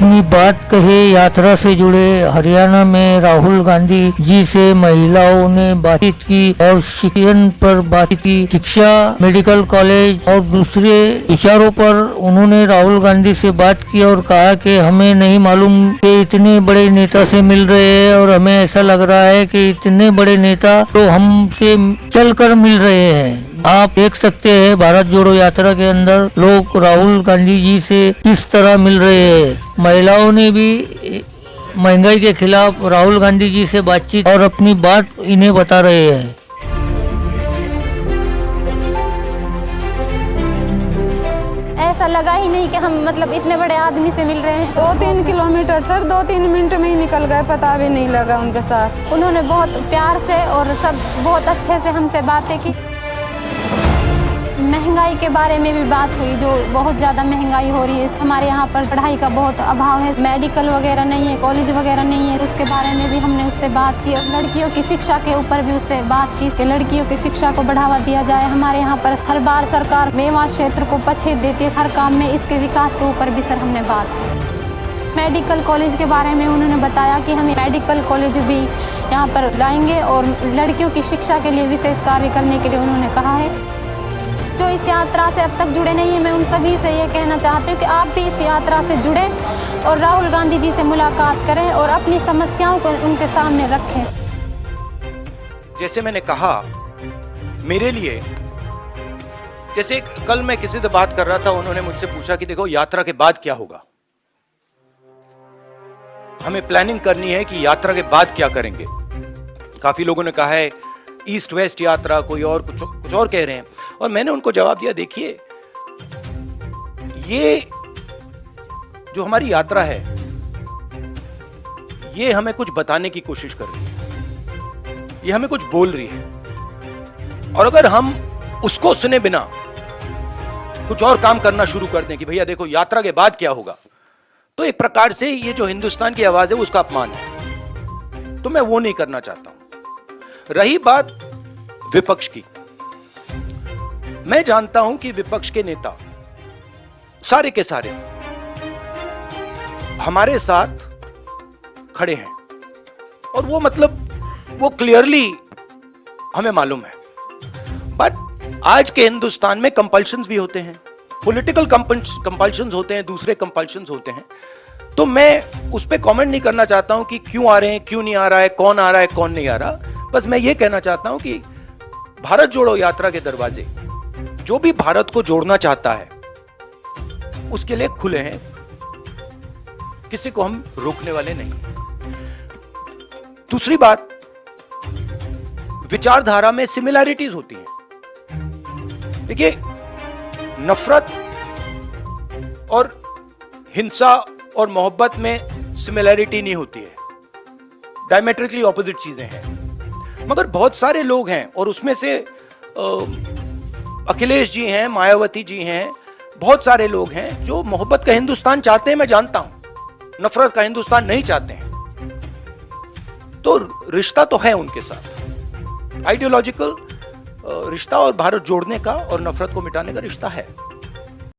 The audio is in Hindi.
अपनी बात कहे। यात्रा से जुड़े हरियाणा में राहुल गांधी जी से महिलाओं ने बातचीत की और शिक्षण पर बात की। शिक्षा, मेडिकल कॉलेज और दूसरे विचारों पर उन्होंने राहुल गांधी से बात की और कहा कि हमें नहीं मालूम कि इतने बड़े नेता से मिल रहे हैं और हमें ऐसा लग रहा है कि इतने बड़े नेता तो हमसे चलकर मिल रहे हैं। आप देख सकते हैं भारत जोड़ो यात्रा के अंदर लोग राहुल गांधी जी से किस तरह मिल रहे हैं। महिलाओं ने भी महंगाई के खिलाफ राहुल गांधी जी से बातचीत और अपनी बात इन्हें बता रहे हैं। ऐसा लगा ही नहीं कि हम इतने बड़े आदमी से मिल रहे हैं। 2-3 किलोमीटर सर 2-3 मिनट में ही निकल गए, पता भी नहीं लगा उनके साथ। उन्होंने बहुत प्यार से और सब बहुत अच्छे से हमसे बातें की। महंगाई के बारे में भी बात हुई, जो बहुत ज़्यादा महंगाई हो रही है। हमारे यहाँ पर पढ़ाई का बहुत अभाव है, मेडिकल वगैरह नहीं है, कॉलेज वगैरह नहीं है। उसके बारे में भी हमने उससे बात की और लड़कियों की शिक्षा के ऊपर भी उससे बात की कि लड़कियों की शिक्षा को बढ़ावा दिया जाए। हमारे यहाँ पर हर बार सरकार मेवात क्षेत्र को पछेत देती है हर काम में, इसके विकास के ऊपर भी सर हमने बात की। मेडिकल कॉलेज के बारे में उन्होंने बताया कि हमें मेडिकल कॉलेज भी यहाँ पर लाएंगे और लड़कियों की शिक्षा के लिए विशेष कार्य करने के लिए उन्होंने कहा है। जो इस यात्रा से अब तक जुड़े नहीं है, मैं उन सभी से ये कहना चाहती हूँ कि आप भी इस यात्रा से जुड़ें और राहुल गांधी जी से मुलाकात करें और अपनी समस्याओं को उनके सामने रखें। जैसे मैंने कहा, मेरे लिए जैसे कल मैं किसी से बात कर रहा था, उन्होंने मुझसे पूछा कि देखो यात्रा के बाद क्या होगा। हमें प्लानिंग करनी है कि यात्रा के बाद क्या करेंगे। काफी लोगों ने कहा है ईस्ट वेस्ट यात्रा, कोई और कुछ और कह रहे हैं। और मैंने उनको जवाब दिया, देखिए ये जो हमारी यात्रा है ये हमें कुछ बताने की कोशिश कर रही है, ये हमें कुछ बोल रही है। और अगर हम उसको सुने बिना कुछ और काम करना शुरू कर दें कि भैया देखो यात्रा के बाद क्या होगा, तो एक प्रकार से ये जो हिंदुस्तान की आवाज है उसका अपमान है। तो मैं वो नहीं करना चाहता हूं। रही बात विपक्ष की, मैं जानता हूं कि विपक्ष के नेता सारे के सारे हमारे साथ खड़े हैं और वो क्लियरली हमें मालूम है। बट आज के हिंदुस्तान में कंपल्शंस भी होते हैं, पॉलिटिकल कंपल्शंस होते हैं, दूसरे कंपल्शंस होते हैं। तो मैं उस पर कमेंट नहीं करना चाहता हूं कि क्यों आ रहे हैं, क्यों नहीं आ रहा है, कौन आ रहा है, कौन नहीं आ रहा। बस मैं ये कहना चाहता हूं कि भारत जोड़ो यात्रा के दरवाजे जो भी भारत को जोड़ना चाहता है उसके लिए खुले हैं, किसी को हम रोकने वाले नहीं। दूसरी बात, विचारधारा में सिमिलैरिटीज होती हैं। देखिए, नफरत और हिंसा और मोहब्बत में सिमिलैरिटी नहीं होती है, डायमेट्रिकली ऑपोजिट चीजें हैं। मगर बहुत सारे लोग हैं और उसमें से अखिलेश जी हैं, मायावती जी हैं, बहुत सारे लोग हैं जो मोहब्बत का हिंदुस्तान चाहते हैं, मैं जानता हूं, नफरत का हिंदुस्तान नहीं चाहते हैं। तो रिश्ता तो है उनके साथ, आइडियोलॉजिकल रिश्ता और भारत जोड़ने का और नफरत को मिटाने का रिश्ता है।